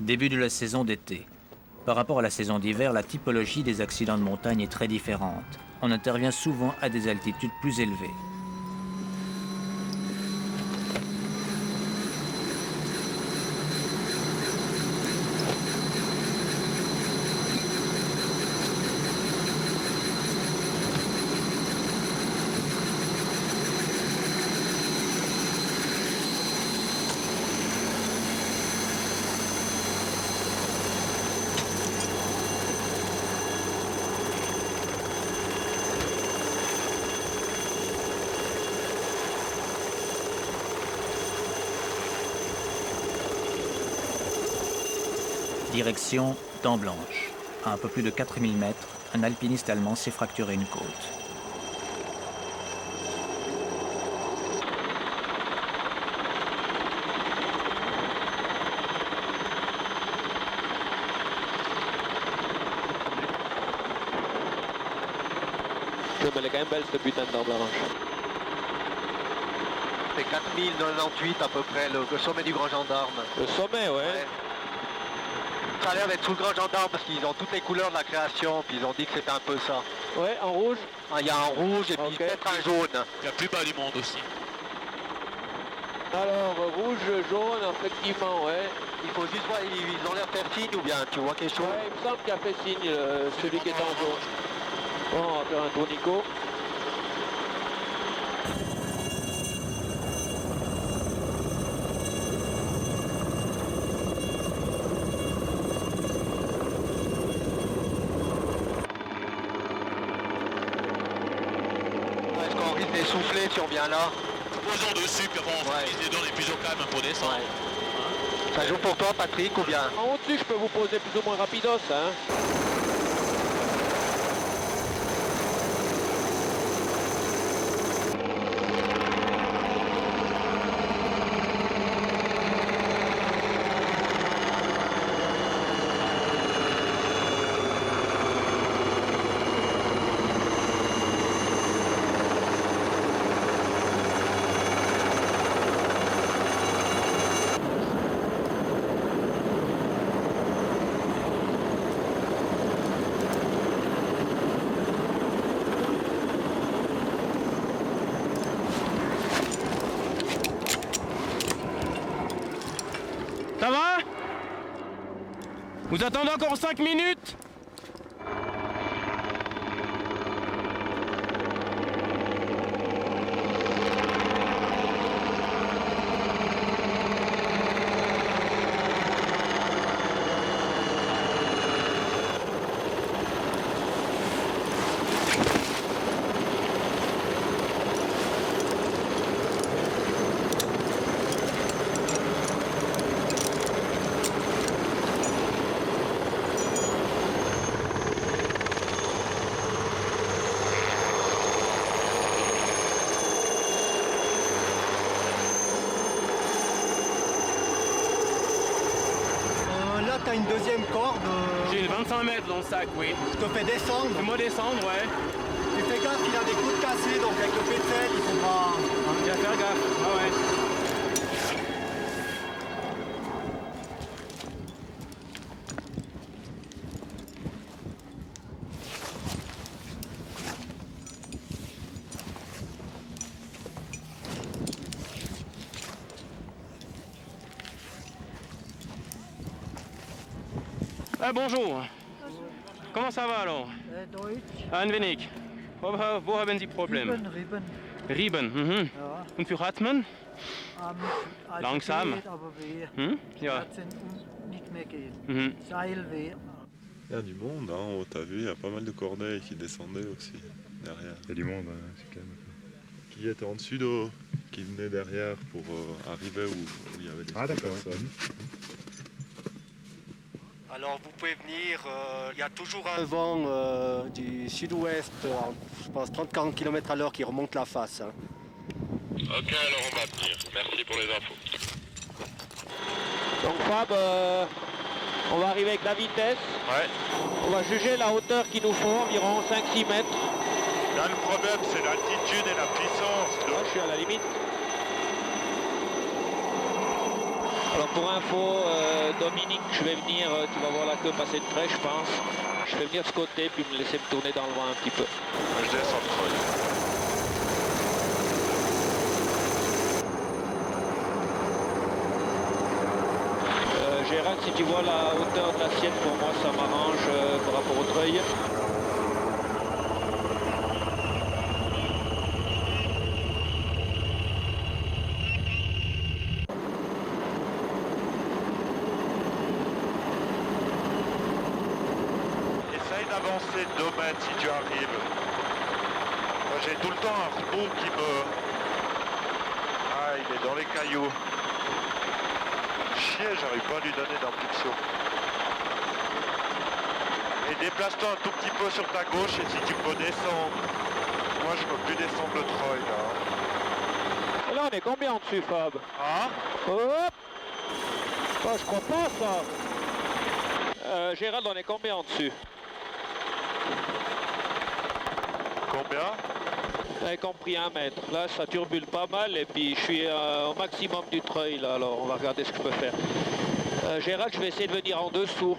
Début de la saison d'été. Par rapport à la saison d'hiver, la typologie des accidents de montagne est très différente. On intervient souvent à des altitudes plus élevées. Direction Dent Blanche. À un peu plus de 4000 mètres, un alpiniste allemand s'est fracturé une côte. Elle est quand même belle cette putain de Dent Blanche. C'est 4098 à peu près, le sommet du Grand Gendarme. Le sommet, ouais. Ça a l'air d'être sous le Grand Gendarme parce qu'ils ont toutes les couleurs de la création, puis ils ont dit que c'était un peu ça. Ouais, en rouge. Il y a un rouge et puis peut-être un jaune. Il y a plus bas du monde aussi. Alors, rouge, jaune, effectivement, ouais. Il faut juste voir, ils ont l'air faire signe ou bien tu vois quelque chose? Ouais, il me semble qu'il a fait signe, celui qui est en jaune. Bon, on va faire un tourniquet. Est-ce qu'on risque d'essouffler si on vient là? Posons dessus, puis après on mise les dents les plus au calme pour descendre. Ouais. Ça joue pour toi Patrick ou bien? En au-dessus, je peux vous poser plus ou moins rapidos, hein. Ça va? Vous attendez encore 5 minutes? T'as une deuxième corde. J'ai une 25 mètres dans le sac, oui. Je te fais descendre. Fais-moi descendre, ouais. Tu fais gaffe, il a des coups de cassés, donc avec le pétrel, il faut pas. Je vais faire gaffe. Ah ouais. Ah, bonjour. Comment ça va alors? Deutsch. Ein wenig. Wo haben Sie Probleme? Rieben. Rieben. Mhm. Ja. Und für Atmen? Also Langsam. Geht, aber weh. Ja. Herzen nicht mehr gehen. Mhm. Seilweh. Il y a du monde, hein, en haut, t'as vu, il y a pas mal de corbeilles qui descendaient aussi, derrière. Il y a du monde, c'est calme. qui était en dessus d'eau, qui venait derrière pour arriver où il y avait des personnes. Alors vous pouvez venir, il y a toujours un vent du sud-ouest, je pense 30-40 km à l'heure qui remonte la face. Hein. Ok, alors on va tenir. Merci pour les infos. Donc Fab, on va arriver avec la vitesse. Ouais. On va juger la hauteur qu'il nous faut, environ 5-6 mètres. Là, le problème, c'est l'altitude et la puissance. Moi, je suis à la limite. Alors pour info, Dominique, je vais venir, tu vas voir la queue passer de près, je pense. Je vais venir de ce côté, puis me laisser me tourner dans le vent un petit peu. Je descends le treuil. Gérald, si tu vois la hauteur de l'assiette, pour moi, ça m'arrange par rapport au treuil. Essaye d'avancer 2 mètres si tu arrives. Moi, j'ai tout le temps un robot qui me... Ah, il est dans les cailloux. Chier, j'arrive pas à lui donner d'impulsion. Et déplace-toi un tout petit peu sur ta gauche et si tu peux descendre. Moi, je peux plus descendre le treuil là. Et là, on est combien en dessus, Fab? Hein? Hop! Oh, je crois pas ça. Gérald, on est combien en dessus? Combien? J'avais compris 1 mètre. Là, ça turbule pas mal et puis je suis au maximum du treuil là. Alors, on va regarder ce que je peux faire. Gérald, je vais essayer de venir en dessous.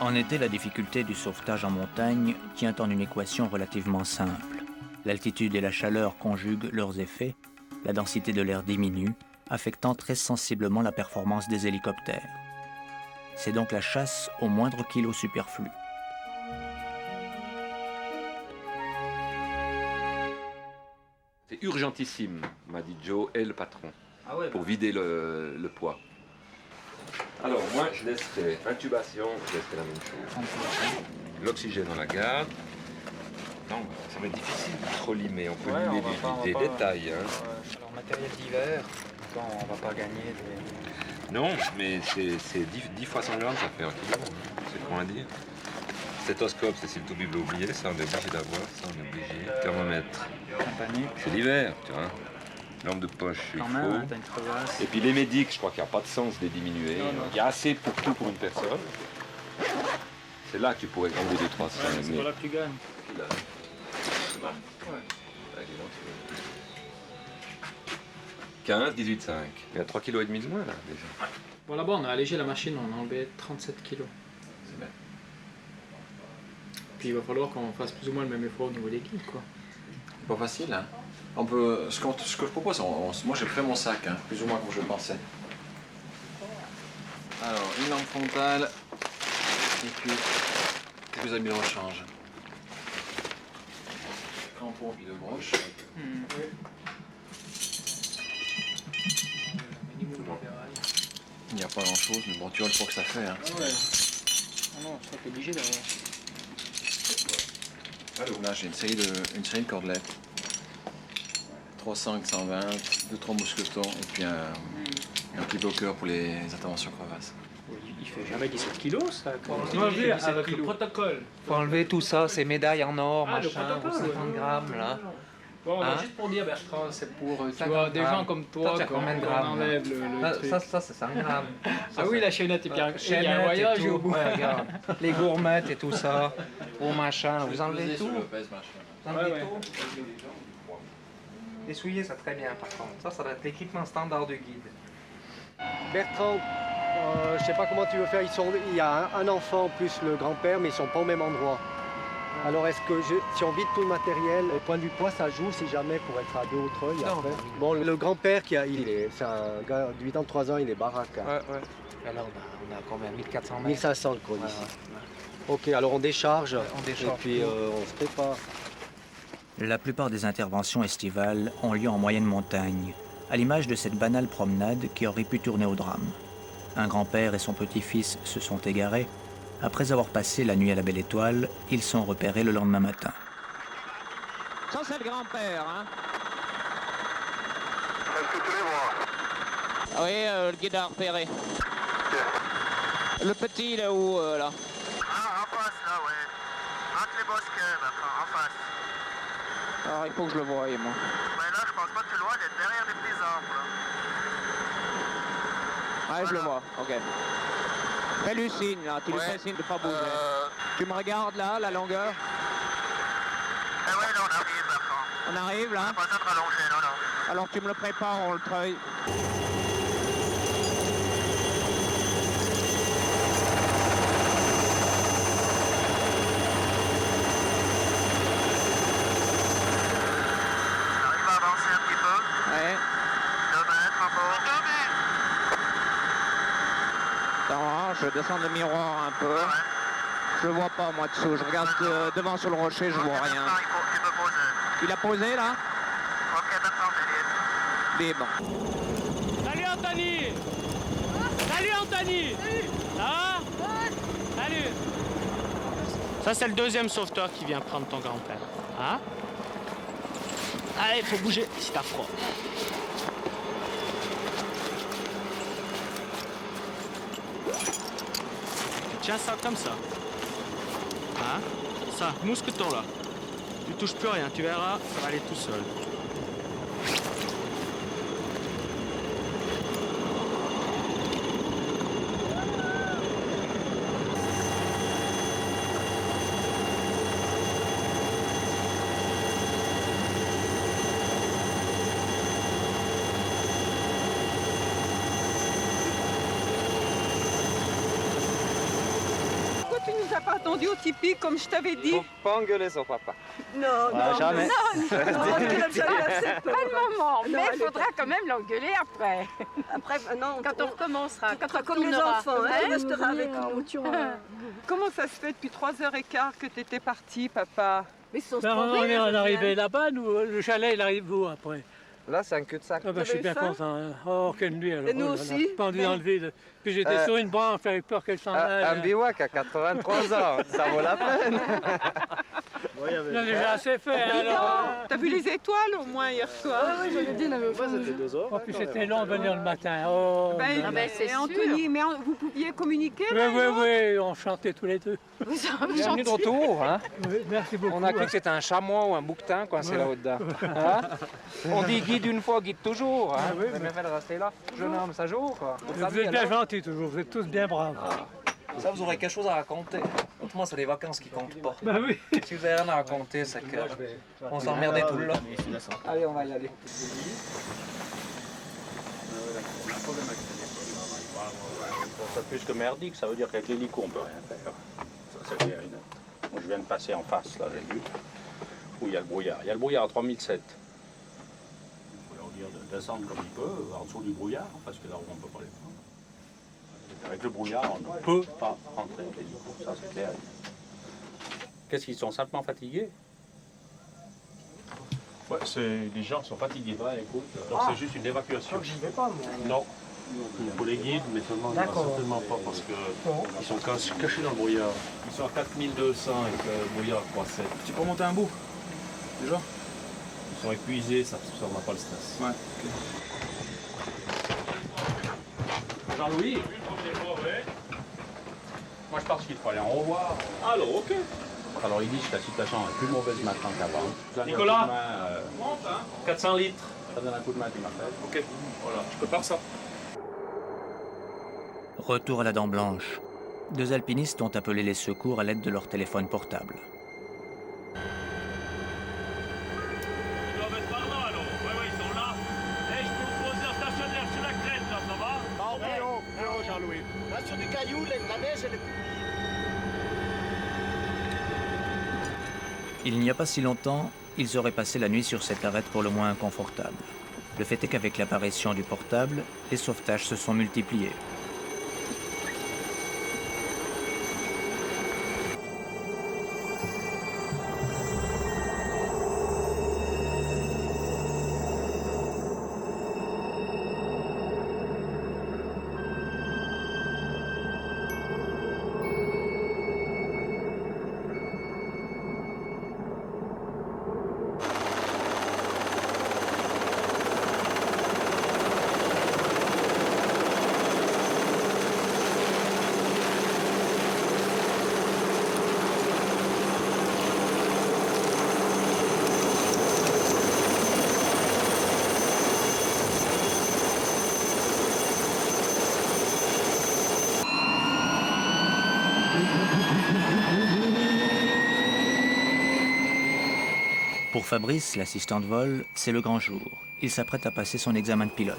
En été, la difficulté du sauvetage en montagne tient en une équation relativement simple. L'altitude et la chaleur conjuguent leurs effets, la densité de l'air diminue, affectant très sensiblement la performance des hélicoptères. C'est donc la chasse au moindre kilo superflu. C'est urgentissime, m'a dit Joe et le patron, pour bah. vider le poids. Alors moi, je laisserai intubation, je laisserai la même chose. L'oxygène dans la garde. Non, ça va être difficile de trop limer, on peut limer des détails. Hein. Alors matériel d'hiver, on va pas gagner des... Non, mais c'est 10 fois 100 grammes, ça fait 1 kilo, hein. C'est quoi à dire. Stéthoscope, c'est si le toubib l'a oublié, ça on est obligé d'avoir, ça on est obligé. Thermomètre, c'est l'hiver, tu vois. Lampe de poche, il faut. Hein, t'as une crevasse. Et puis les médics, je crois qu'il n'y a pas de sens de les diminuer. Non. Il y a assez pour tout pour une personne. C'est là que tu pourrais enlever 2-3 C'est pas là que tu gagnes. Ouais. 15, 18,5. Il y a 3,5 kg de moins là déjà. Bon là-bas on a allégé la machine, on a enlevé 37 kilos. C'est bien. Puis il va falloir qu'on fasse plus ou moins le même effort au niveau des guides quoi. C'est pas facile hein. On peut, ce que je propose, moi j'ai fait mon sac, hein, plus ou moins comme je le pensais. Alors, une lampe frontale, et puis quelques habits de rechange. Crampon puis de broche. Il n'y a pas grand chose, mais bon, tu vois le poids que ça fait. Hein. Ah ouais. Oh non, ça t'es obligé d'avoir. Là j'ai une série de cordelettes. 300, 120, 2-3 mousquetons et puis un petit bloqueur pour les interventions crevasses. Il fait jamais 17 kilos ça. Enlever avec le protocole. Faut enlever tout ça, ces médailles en or, Ah, le machin, protocole, 50 grammes là. Bon, Hein? juste pour dire Bertrand, c'est pour tu 50 vois, des gens grammes. comme toi Ça, qu'on combien de grammes, enlève le truc. Ça c'est 100 grammes. Ah oui, la chaînette, et puis il y a un voyage au bout. Ouais, regarde. Les gourmettes et tout ça, au machin, vous enlevez tout. Vous enlevez tout. Essouiller, c'est très bien par contre. Ça doit être l'équipement standard du guide. Bertrand, je sais pas comment tu veux faire. Il y a un enfant plus le grand-père, mais ils sont pas au même endroit. Alors est-ce que si on vide tout le matériel, au point du poids, ça joue si jamais pour être à 2 au treuil après. Bon, le grand-père, c'est un gars de 83 ans, il est baraque. Hein. Ouais. Et là, on a combien? 1400 mètres? 1500 le colis. Ok, alors on décharge. Et puis on se prépare. La plupart des interventions estivales ont lieu en moyenne montagne, à l'image de cette banale promenade qui aurait pu tourner au drame. Un grand-père et son petit-fils se sont égarés. Après avoir passé la nuit à la Belle Étoile, ils sont repérés le lendemain matin. Ça, c'est le grand-père, hein? Est-ce que tu les vois? Oui, le guide a repéré. Ok. Le petit, il est où, là? Ah, en face, là, ouais. Entre les bosquets, en face. Alors, il faut que je le voie, moi. Mais là, je pense pas que tu le vois, il est derrière les petits arbres. Ouais, je le vois, ok. Fais-lui signe, là, tu lui fais signe de pas bouger. Tu me regardes, là, la longueur? Eh ouais, là, on arrive, Bertrand. On arrive, là? On n'a pas besoin de rallonger, non. Alors, tu me le prépares, on le treuille. J'arrive à avancer un petit peu. Ouais. 2 mètres, encore. 2 mètres. Attends, je descends le miroir un peu. Je le vois pas, moi, dessous. Je regarde devant sur le rocher, je vois rien. Tu peux poser. Il a posé, là? Ok, Bertrand, t'es libre. Libre. Salut Anthony! Salut Anthony! Ça va? Salut! Ça, c'est le deuxième sauveteur qui vient prendre ton grand-père. Hein? Allez, faut bouger si t'as froid. Tiens ça comme ça. Hein? Ça, mousqueton là. Tu touches plus rien, tu verras, ça va aller tout seul. Tu nous as pas attendu au tipi comme je t'avais dit. Faut pas engueuler son papa. Non, jamais. non, pas maman, mais il elle faudra quand même l'engueuler après. Après, non, Quand on recommencera, quand on comme les retournera. enfants, hein, tu resteras avec nous. Comment ça se fait depuis 3h15 que tu étais parti, papa? Mais on est arrivé là-bas, nous, le chalet, il arrive où après? Là, c'est un cul-de-sac. Ah ben, je suis bien content. Hein. Oh, quelle nuit alors. Et nous aussi. Pendu dans le vide. Puis j'étais sur une branche, j'avais peur qu'elle s'en aille. Un bivouac à 83 ans, ça vaut la peine. On a déjà assez fait. Alors. T'as vu les étoiles au moins hier soir? Oui, j'avais dit, C'était 2 heures. En plus, c'était long de venir le matin. Oh, C'est Anthony, mais vous pouviez communiquer oui, là, oui, on chantait tous les deux. Bienvenue de retour. Hein. Oui, merci beaucoup. On a cru que c'était un chamois ou un bouquetin coincé là-haut dedans. Hein? On dit guide une fois, guide toujours. Hein? oui, Vous avez de rester là. Jeune homme, ça joue quoi. Vous êtes bien gentils toujours, vous êtes tous bien braves. Ça, vous aurez quelque chose à raconter. Autrement, c'est les vacances qui comptent pas. Ben oui. Si vous avez rien à raconter, c'est qu'on s'emmerdait tout le long. Allez, on va y aller. C'est plus que merdique, ça veut dire qu'avec l'hélico on peut rien faire. Ça, c'est bien. Moi, je viens de passer en face, là, j'ai vu, où il y a le brouillard. Il y a le brouillard à 3007. Il faut leur dire de descendre comme il peut, en dessous du brouillard, parce que là on ne peut pas les prendre. Avec le brouillard, on ne peut pas rentrer l'hélico, ça c'est clair. Qu'est-ce qu'ils sont simplement fatigués? Ouais, les gens sont fatigués. Ouais, écoute, donc c'est juste une évacuation. J'y vais pas, moi. Non. Pour les guides, mais seulement certainement pas parce qu'ils sont cachés dans le brouillard. Ils sont à 4200 avec le brouillard à 3,7. Tu peux monter un bout déjà? Ils sont épuisés, ça n'a pas le stress. Ouais. Jean-Louis? Moi je pense qu'il faut aller en revoir. Alors ok. Alors ils disent que la situation est plus mauvaise maintenant qu'avant. Nicolas, 400 litres. Ça donne un coup de main, tu m'appelles. Ok, voilà, je prépare ça. Retour à la Dent Blanche. 2 alpinistes ont appelé les secours à l'aide de leur téléphone portable. Ils doivent être par là alors. Ouais, Il n'y a pas si longtemps, ils auraient passé la nuit sur cette arête pour le moins inconfortable. Le fait est qu'avec l'apparition du portable, les sauvetages se sont multipliés. Pour Fabrice, l'assistant de vol, c'est le grand jour. Il s'apprête à passer son examen de pilote.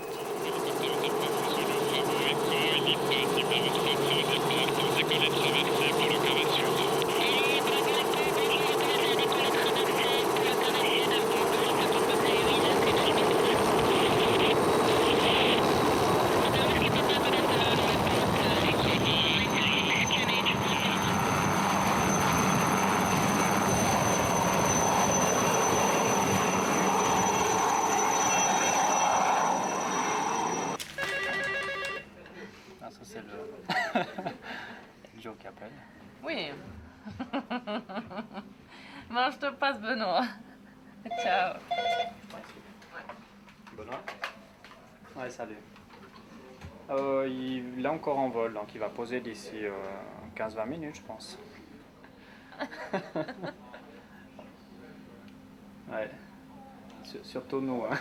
Joe qui appelle. Oui. Bon, je te passe Benoît. Ciao. Benoît? Ouais, salut. Il est encore en vol, donc il va poser d'ici 15-20 minutes, je pense. Ouais. Surtout nous, hein.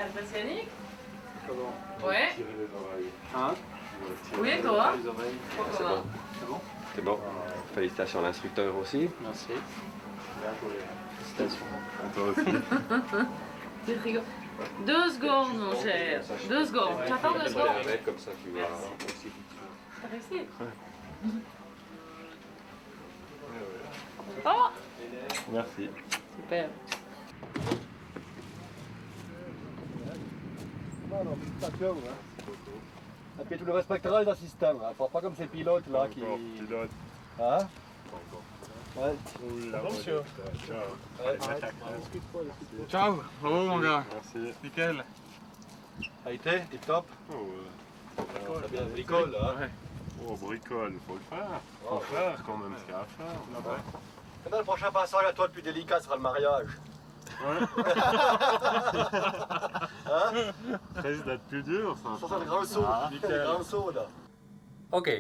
Impressionné? Comment? Ouais. Tirer les oreilles. Hein? Oui, et toi? Les oreilles. C'est bon. C'est bon? C'est bon. Félicitations à l'instructeur aussi. Merci. Bien joué. Félicitations. À toi aussi. Tu rigoles. 2 secondes, mon cher. 2 secondes. Tu attends 2 secondes? Comme ça, tu vas aussi. T'as réussi? Oh! Merci. Super. Et puis tu le respecteras le système, hein. Pas comme ces pilotes là qui. Pilote. Hein? Ouais. Attention. Ciao. Ciao, bravo mon gars. Merci. Nickel. Ça a été, tip top. Oh, ouais. Ça bien bricole, hein. Ouais. Oh, bricole, faut le faire. Faut faire quand même ce qu'il y a à faire. Là-bas. Maintenant, le prochain passage à toi le plus délicat sera le mariage. Ouais. Hein? Ça risque d'être plus dur, ça. Ça, c'est le grand saut. Ah, C'est le grand saut, là. Ok,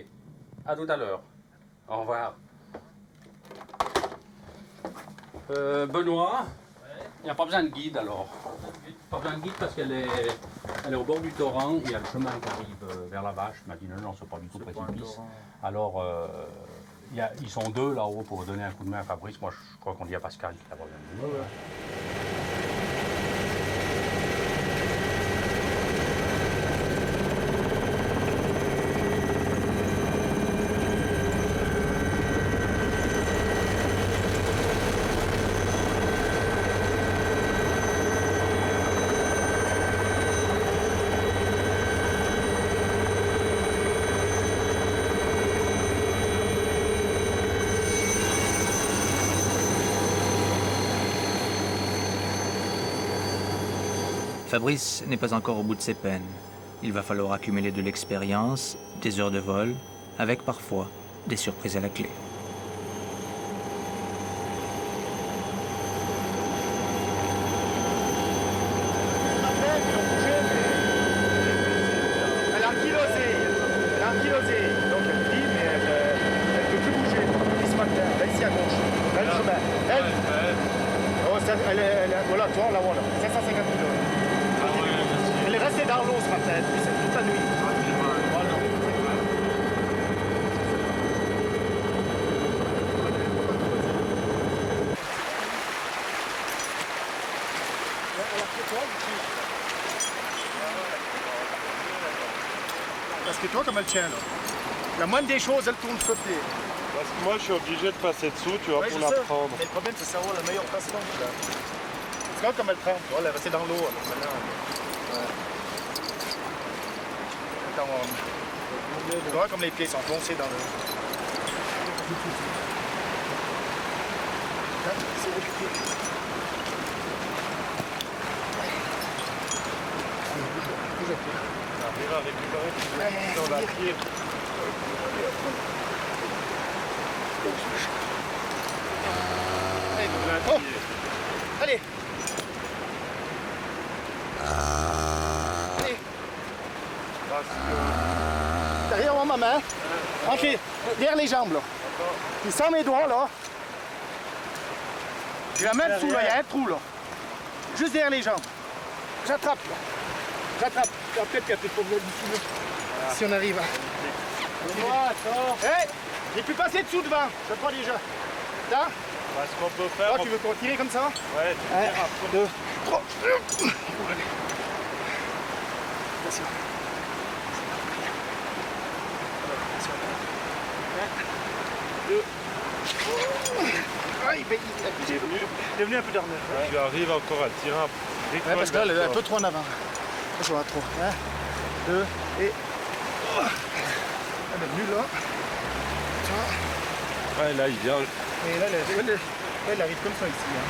à tout à l'heure. Au revoir. Benoît, il n'y a pas besoin de guide alors. Pas besoin de guide parce qu'elle est au bord du torrent, il y a le chemin qui arrive vers la vache. Il m'a dit non, c'est pas du tout précipice. Alors, ils sont 2 là-haut pour donner un coup de main à Fabrice. Moi, je crois qu'on dit à Pascal qu'il a pas besoin de nous. Fabrice n'est pas encore au bout de ses peines. Il va falloir accumuler de l'expérience, des heures de vol, avec parfois des surprises à la clé. Elle a ankylosé, donc elle vit, mais elle ne peut plus bouger. Depuis ce matin, là ici à gauche, là le chemin. Voilà, toi, là, voilà, 550 kilos. Elle est restée dans l'eau ce matin, depuis toute la nuit. Voilà. Parce que toi, comme elle tient là, la moindre des choses, elle tourne de côté. Parce que moi, je suis obligé de passer dessous, tu vois, Ouais, pour je la sais. prendre. Mais le problème, c'est de savoir la meilleure façon. Là. C'est comme elle prend. Tu vois, elle est restée dans l'eau. Maintenant. Ouais. Attends, tu vois comme les pieds sont foncés dans l'eau. On arrive à récupérer sur la pied. Oh. Allez. Allez. Derrière moi, maman. Ok, derrière les jambes là. Puis sans mes doigts là. Je la mets dessous là, il y a un trou là. Juste derrière les jambes. J'attrape là. J'attrape. Peut-être qu'il y a peut-être pas besoin d'ici là. Si on arrive à. Hé! J'ai pu passer dessous devant. Je crois déjà. Là. Ce qu'on peut faire. Là, tu veux qu'on tire comme ça? Ouais, tu tires après. 2, 3. Attention. Il est venu un peu dernier. Ouais. Tu arrives encore à tirer un peu. Ouais, parce que là, elle est un peu trop en avant. Je vois trop. 1, 2 et. Elle est venue là. Ouais, là, il vient. Et là, elle arrive comme ça ici. Hein.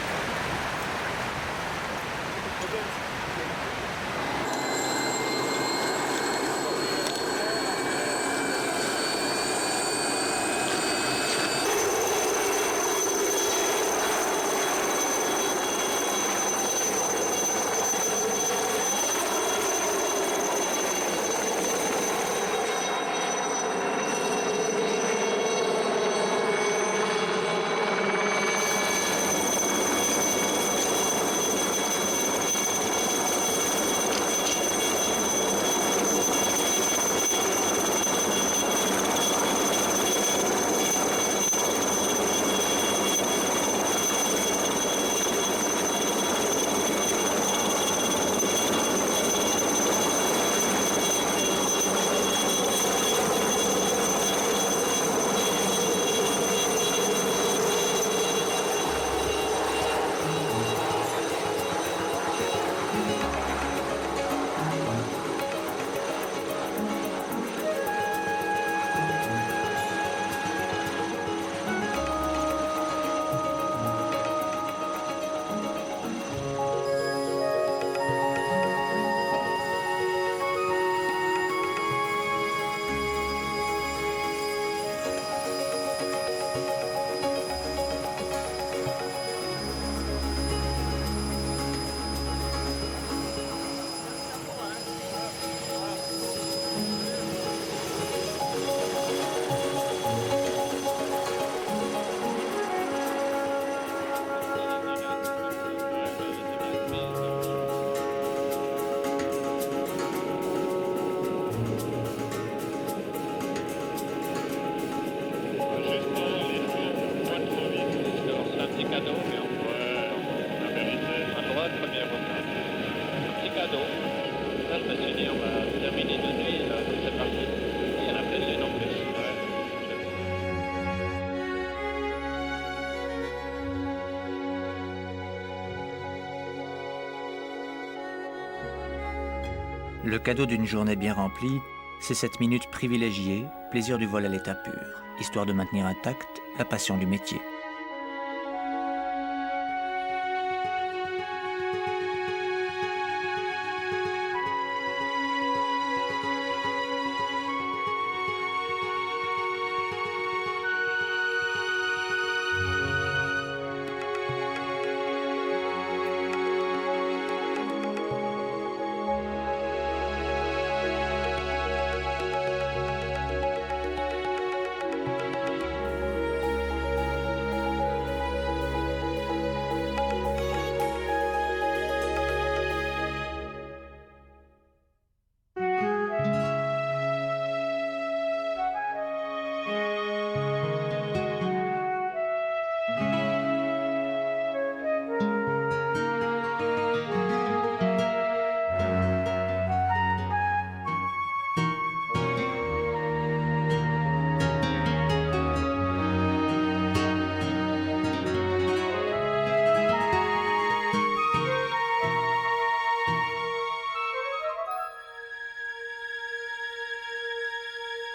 Le cadeau d'une journée bien remplie, c'est cette minute privilégiée, plaisir du vol à l'état pur, histoire de maintenir intacte la passion du métier.